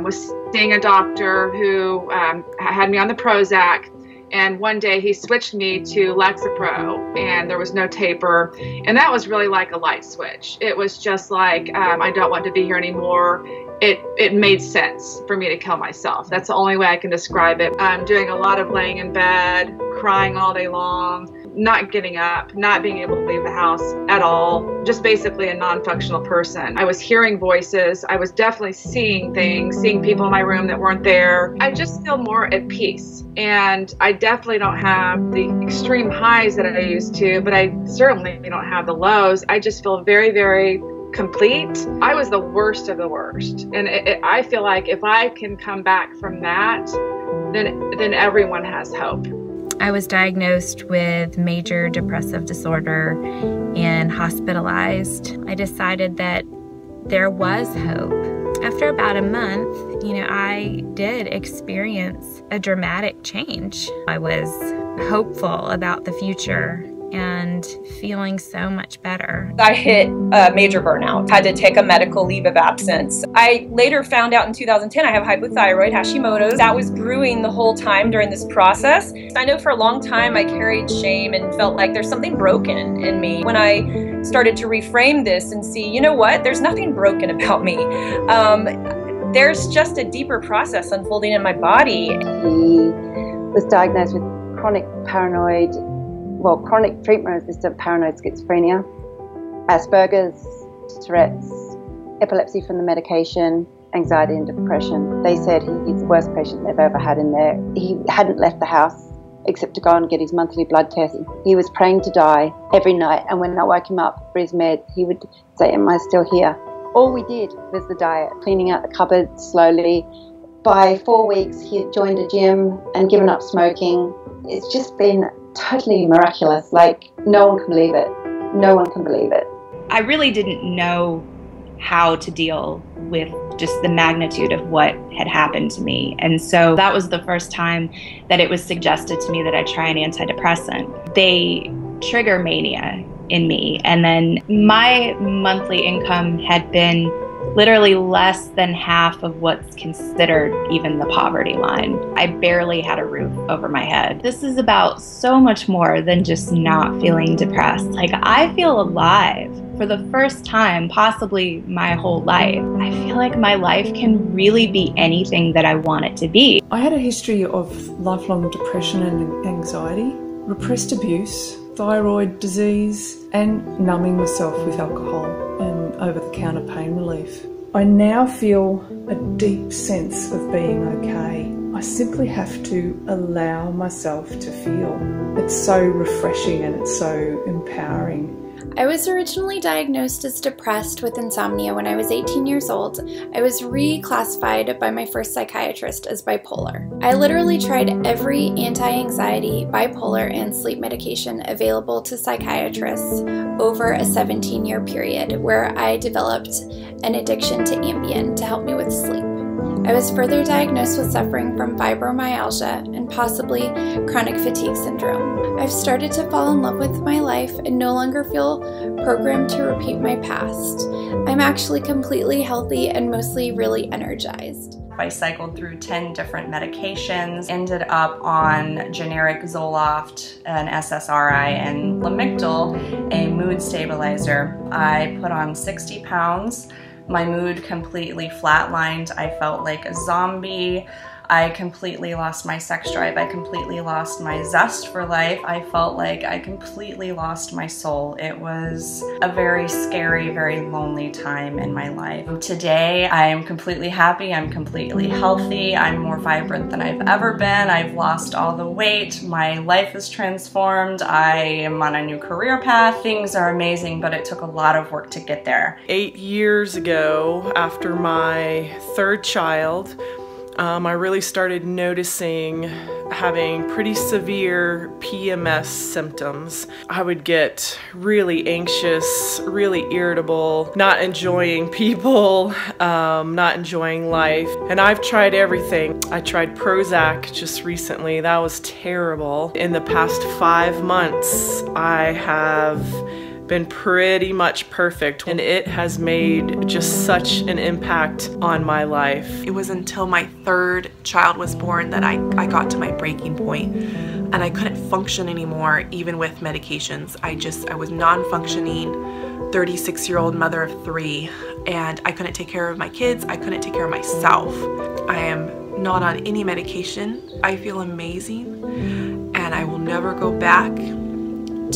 was seeing a doctor who had me on the Prozac. And one day he switched me to Lexapro, and there was no taper. And that was really like a light switch. It was just like, I don't want to be here anymore. It made sense for me to kill myself. That's the only way I can describe it. I'm doing a lot of laying in bed, crying all day long, not getting up, not being able to leave the house at all, just basically a non-functional person. I was hearing voices. I was definitely seeing things, seeing people in my room that weren't there. I just feel more at peace. And I definitely don't have the extreme highs that I used to, but I certainly don't have the lows. I just feel very, very complete. I was the worst of the worst. And I feel like if I can come back from that, then everyone has hope. I was diagnosed with major depressive disorder and hospitalized. I decided that there was hope. After about a month, I did experience a dramatic change. I was hopeful about the future and feeling so much better. I hit a major burnout, had to take a medical leave of absence. I later found out in 2010 I have hypothyroid, Hashimoto's. That was brewing the whole time during this process. I know for a long time I carried shame and felt like there's something broken in me. When I started to reframe this and see, you know what, there's nothing broken about me. There's just a deeper process unfolding in my body. He was diagnosed with chronic treatment-resistant paranoid schizophrenia, Asperger's, Tourette's, epilepsy from the medication, anxiety and depression. They said he's the worst patient they've ever had in there. He hadn't left the house except to go and get his monthly blood test. He was praying to die every night, and when I woke him up for his med, he would say, "Am I still here?" All we did was the diet, cleaning out the cupboard slowly. By 4 weeks, he had joined a gym and given up smoking. It's just been totally miraculous. Like, no one can believe it. No one can believe it. I really didn't know how to deal with just the magnitude of what had happened to me. And so that was the first time that it was suggested to me that I try an antidepressant. They trigger mania in me. And then my monthly income had been literally less than half of what's considered even the poverty line. I barely had a roof over my head. This is about so much more than just not feeling depressed. Like, I feel alive for the first time, possibly my whole life. I feel like my life can really be anything that I want it to be. I had a history of lifelong depression and anxiety, repressed abuse, thyroid disease, and numbing myself with alcohol and over-the-counter pain relief. I now feel a deep sense of being okay. I simply have to allow myself to feel. It's so refreshing and it's so empowering. I was originally diagnosed as depressed with insomnia when I was 18 years old. I was reclassified by my first psychiatrist as bipolar. I literally tried every anti-anxiety, bipolar, and sleep medication available to psychiatrists over a 17-year period where I developed an addiction to Ambien to help me with sleep. I was further diagnosed with suffering from fibromyalgia and possibly chronic fatigue syndrome. I've started to fall in love with my life and no longer feel programmed to repeat my past. I'm actually completely healthy and mostly really energized. I cycled through 10 different medications, ended up on generic Zoloft, an SSRI, and Lamictal, a mood stabilizer. I put on 60 pounds. My mood completely flatlined. I felt like a zombie. I completely lost my sex drive. I completely lost my zest for life. I felt like I completely lost my soul. It was a very scary, very lonely time in my life. Today, I am completely happy. I'm completely healthy. I'm more vibrant than I've ever been. I've lost all the weight. My life is transformed. I am on a new career path. Things are amazing, but it took a lot of work to get there. 8 years ago, after my third child, I really started noticing having pretty severe PMS symptoms. I would get really anxious, really irritable, not enjoying people, not enjoying life. And I've tried everything. I tried Prozac just recently. That was terrible. In the past 5 months, I have been pretty much perfect, and it has made just such an impact on my life. It was until my third child was born that I got to my breaking point, and I couldn't function anymore even with medications. I was non-functioning 36-year-old mother of 3, and I couldn't take care of my kids. I couldn't take care of myself. I am not on any medication. I feel amazing, and I will never go back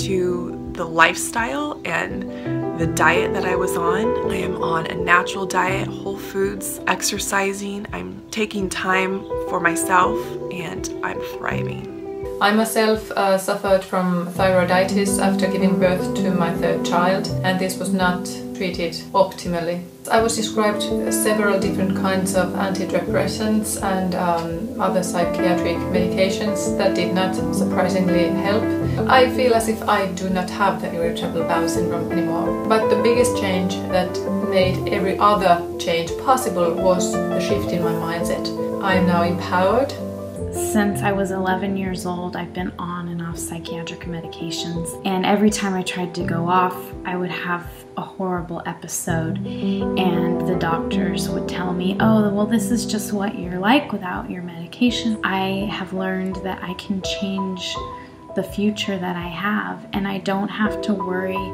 to the lifestyle and the diet that I was on. I am on a natural diet, whole foods, exercising. I'm taking time for myself, and I'm thriving. I myself suffered from thyroiditis after giving birth to my third child, and this was not treated optimally. I was prescribed several different kinds of antidepressants and other psychiatric medications that did not surprisingly help. I feel as if I do not have the irritable bowel syndrome anymore. But the biggest change that made every other change possible was the shift in my mindset. I am now empowered. Since I was 11 years old, I've been on and off psychiatric medications, and every time I tried to go off, I would have a horrible episode, and the doctors would tell me, oh, well, this is just what you're like without your medication. I have learned that I can change the future that I have, and I don't have to worry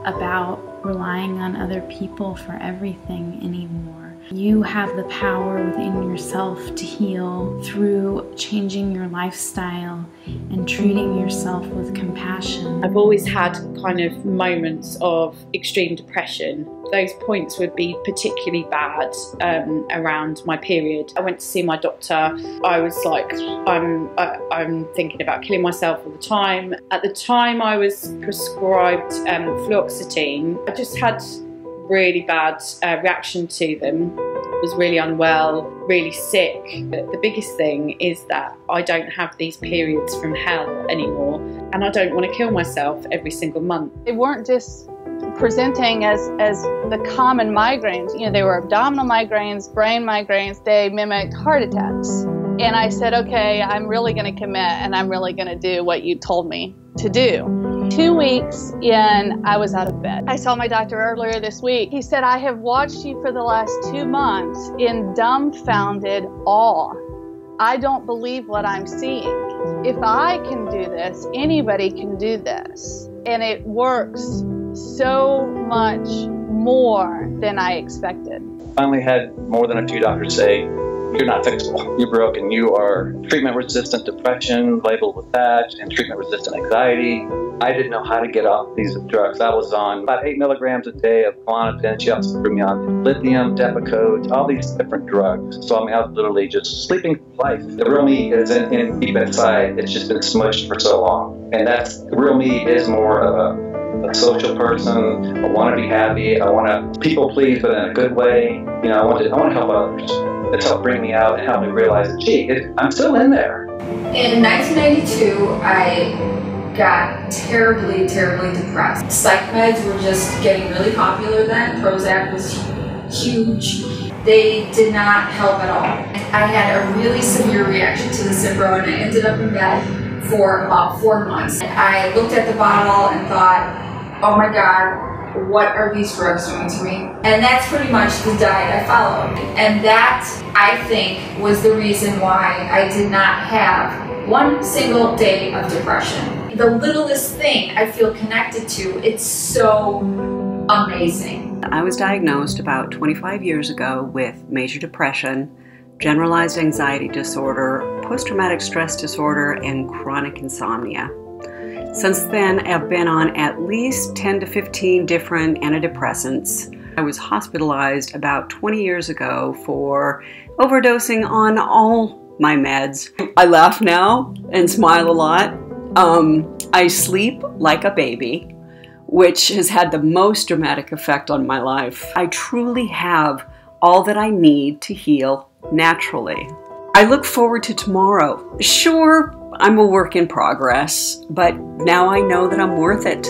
about relying on other people for everything anymore. You have the power within yourself to heal through changing your lifestyle and treating yourself with compassion. I've always had kind of moments of extreme depression. Those points would be particularly bad around my period. I went to see my doctor. I was like, I'm thinking about killing myself all the time. At the time I was prescribed fluoxetine. I just had really bad reaction to them. I was really unwell, really sick. But the biggest thing is that I don't have these periods from hell anymore, and I don't want to kill myself every single month. They weren't just presenting as the common migraines. You know, they were abdominal migraines, brain migraines. They mimicked heart attacks. And I said, okay, I'm really going to commit, and I'm really going to do what you told me to do. 2 weeks in, I was out of bed. I saw my doctor earlier this week. He said, I have watched you for the last 2 months in dumbfounded awe. I don't believe what I'm seeing. If I can do this, anybody can do this. And it works so much more than I expected. Finally had more than a few doctors say, you're not fixable. You're broken. You are treatment-resistant depression, labeled with that, and treatment-resistant anxiety. I didn't know how to get off these drugs. I was on about 8 milligrams a day of Klonopin. She also threw me on lithium, Depakote, all these different drugs. So I mean, I was literally just sleeping for life. The real me is in deep inside. It's just been smushed for so long. And the real me is more of a social person. I want to be happy. I want to people please, but in a good way. You know, I want to help others. It's helped bring me out and help me realize that, gee, I'm still in there. In 1992, I got terribly, terribly depressed. Psych meds were just getting really popular then. Prozac was huge. They did not help at all. I had a really severe reaction to the Cipro, and I ended up in bed for about 4 months. I looked at the bottle and thought, oh my God, what are these drugs doing to me? And that's pretty much the diet I followed. And that, I think, was the reason why I did not have one single day of depression. The littlest thing I feel connected to, it's so amazing. I was diagnosed about 25 years ago with major depression, generalized anxiety disorder, post-traumatic stress disorder, and chronic insomnia. Since then, I've been on at least 10 to 15 different antidepressants. I was hospitalized about 20 years ago for overdosing on all my meds. I laugh now and smile a lot. I sleep like a baby, which has had the most dramatic effect on my life. I truly have all that I need to heal naturally. I look forward to tomorrow. Sure, I'm a work in progress, but now I know that I'm worth it.